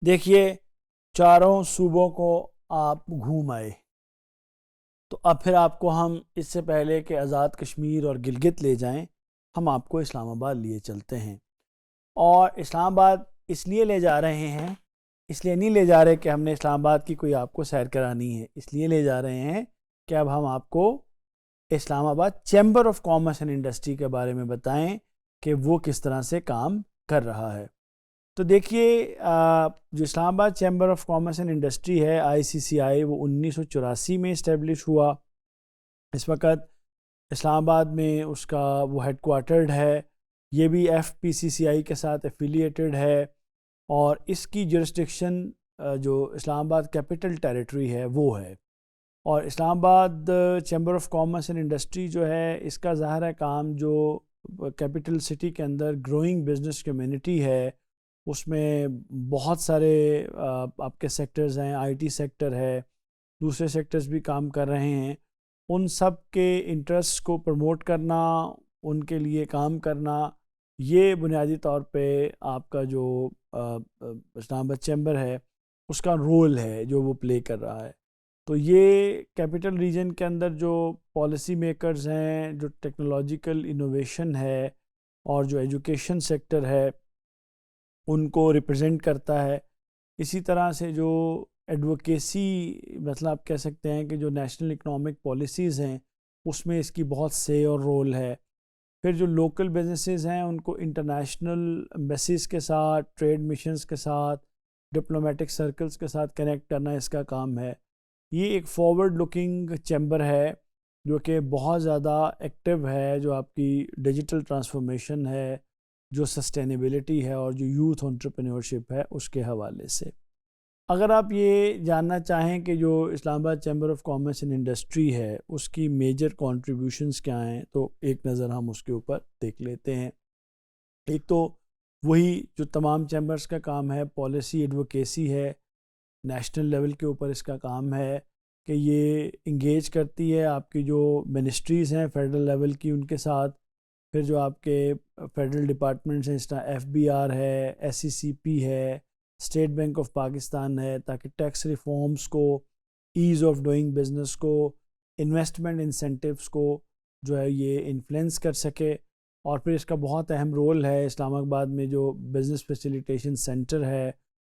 دیکھیے چاروں صوبوں کو آپ گھوم آئے، تو اب پھر آپ کو ہم اس سے پہلے کہ آزاد کشمیر اور گلگت لے جائیں، ہم آپ کو اسلام آباد لیے چلتے ہیں۔ اور اسلام آباد اس لیے لے جا رہے ہیں، اس لیے نہیں لے جا رہے کہ ہم نے اسلام آباد کی کوئی آپ کو سیر کرانی ہے، اس لیے لے جا رہے ہیں کہ اب ہم آپ کو اسلام آباد chamber of commerce and industry کے بارے میں بتائیں کہ وہ کس طرح سے کام کر رہا ہے۔ تو دیکھیے جو اسلام آباد chamber of commerce and industry ہے ICCI، وہ 1984 میں اسٹیبلش ہوا۔ اس وقت اسلام آباد میں اس کا وہ ہیڈ کوارٹرڈ ہے، یہ بھی FPCCI کے ساتھ ایفیلیٹڈ ہے، اور اس کی جورسڈکشن جو اسلام آباد کیپٹل ٹیریٹری ہے وہ ہے۔ اور اسلام آباد chamber of commerce and industry جو ہے، اس کا ظاہر ہے کام جو کیپٹل سٹی کے اندر گروئنگ بزنس کمیونٹی ہے، اس میں بہت سارے آپ کے سیکٹرز ہیں، IT سیکٹر ہے، دوسرے سیکٹرز بھی کام کر رہے ہیں، ان سب کے انٹرسٹ کو پروموٹ کرنا، ان کے لیے کام کرنا، یہ بنیادی طور پہ آپ کا جو اسلام آباد چیمبر ہے اس کا رول ہے جو وہ پلے کر رہا ہے۔ تو یہ کیپٹل ریجن کے اندر جو پالیسی میکرز ہیں، جو ٹیکنالوجیکل انوویشن ہے، اور جو ایجوکیشن سیکٹر ہے، ان کو ریپرزینٹ کرتا ہے۔ اسی طرح سے جو ایڈوکیسی، مطلب آپ کہہ سکتے ہیں کہ جو نیشنل اکنامک پالیسیز ہیں، اس میں اس کی بہت سے اور رول ہے۔ پھر جو لوکل بزنسز ہیں، ان کو انٹرنیشنل ایمبیسیز کے ساتھ، ٹریڈ مشنز کے ساتھ، ڈپلومیٹک سرکلز کے ساتھ کنیکٹ کرنا اس کا کام ہے۔ یہ ایک فارورڈ لکنگ چیمبر ہے جو کہ بہت زیادہ ایکٹیو ہے، جو آپ کی ڈیجیٹل ٹرانسفارمیشن ہے، جو سسٹینیبلٹی ہے، اور جو یوتھ انٹرپرینورشپ ہے، اس کے حوالے سے۔ اگر آپ یہ جاننا چاہیں کہ جو اسلام آباد chamber of commerce and industry ہے اس کی میجر کنٹریبیوشنز کیا ہیں، تو ایک نظر ہم اس کے اوپر دیکھ لیتے ہیں۔ ایک تو وہی جو تمام چیمبرز کا کام ہے، پالیسی ایڈوکیسی ہے، نیشنل لیول کے اوپر اس کا کام ہے کہ یہ انگیج کرتی ہے آپ کی جو منسٹریز ہیں فیڈرل لیول کی، ان کے ساتھ، پھر جو آپ کے فیڈرل ڈپارٹمنٹس ہیں، اس طرح FBR ہے، SECP ہے، اسٹیٹ بینک آف پاکستان ہے، تاکہ ٹیکس ریفارمز کو، ایز آف ڈوئنگ بزنس کو، انویسٹمنٹ انسینٹیوز کو جو ہے یہ انفلوئنس کر سکے۔ اور پھر اس کا بہت اہم رول ہے اسلام آباد میں جو بزنس فیسیلیٹیشن سینٹر ہے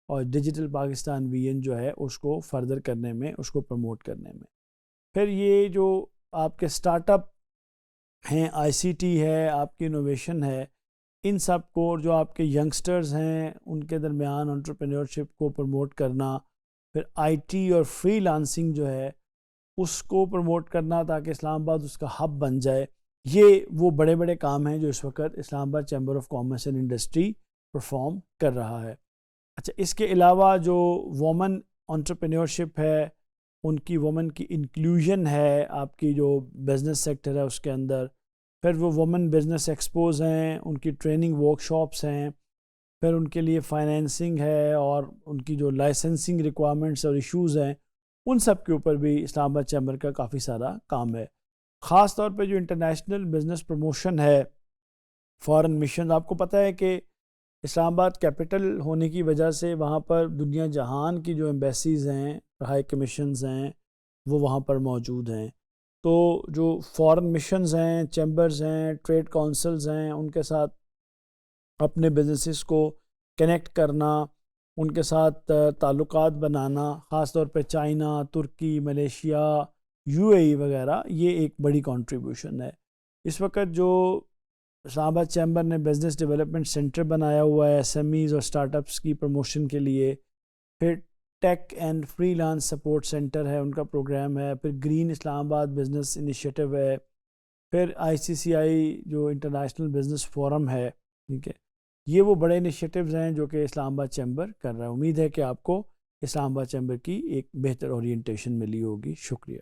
اور ڈیجیٹل پاکستان VN جو ہے اس کو فردر کرنے میں، اس کو پروموٹ کرنے میں۔ پھر یہ جو آپ کے سٹارٹ اپ ہیں، ICT ہے، آپ کی انوویشن ہے، ان سب کو، جو آپ کے ینگسٹرز ہیں ان کے درمیان انٹرپرینورشپ کو پروموٹ کرنا، پھر IT اور فری لانسنگ جو ہے اس کو پروموٹ کرنا تاکہ اسلام آباد اس کا ہب بن جائے، یہ وہ بڑے بڑے کام ہیں جو اس وقت اسلام آباد chamber of commerce and industry perform کر رہا ہے۔ اچھا، اس کے علاوہ جو وومن انٹرپرینورشپ ہے، ان کی وومن کی انکلوژن ہے آپ کی جو بزنس سیکٹر ہے اس کے اندر، پھر وہ وومن بزنس ایکسپوز ہیں، ان کی ٹریننگ ورکشاپس ہیں، پھر ان کے لیے فائنینسنگ ہے، اور ان کی جو لائسنسنگ ریکوائرمنٹس اور ایشوز ہیں، ان سب کے اوپر بھی اسلام آباد چیمبر کا کافی سارا کام ہے۔ خاص طور پہ جو انٹرنیشنل بزنس پروموشن ہے، فارن مشن، آپ کو پتہ ہے کہ اسلام آباد کیپٹل ہونے کی وجہ سے وہاں پر دنیا جہان کی جو ایمبیسیز ہیں، ہائی کمیشنز ہیں، وہ وہاں پر موجود ہیں۔ تو جو فارن مشنز ہیں، چیمبرز ہیں، ٹریڈ کونسلز ہیں، ان کے ساتھ اپنے بزنسز کو کنیکٹ کرنا، ان کے ساتھ تعلقات بنانا، خاص طور پہ چائنا، ترکی، ملیشیا، UAE وغیرہ، یہ ایک بڑی کنٹریبیوشن ہے۔ اس وقت جو اسلام آباد چیمبر نے بزنس ڈیولپمنٹ سینٹر بنایا ہوا ہے SMEز اور اسٹارٹ اپس کی پروموشن کے لیے، پھر tech and freelance support centre ہے، ان کا پروگرام ہے، پھر گرین اسلام آباد بزنس انیشیٹو ہے، پھر ICCI جو انٹرنیشنل بزنس فورم ہے، ٹھیک ہے، یہ وہ بڑے انیشیٹوز ہیں جو کہ اسلام آباد چیمبر کر رہا ہے۔ امید ہے کہ آپ کو اسلام آباد چیمبر کی ایک بہتر اورینٹیشن ملی ہوگی۔ شکریہ۔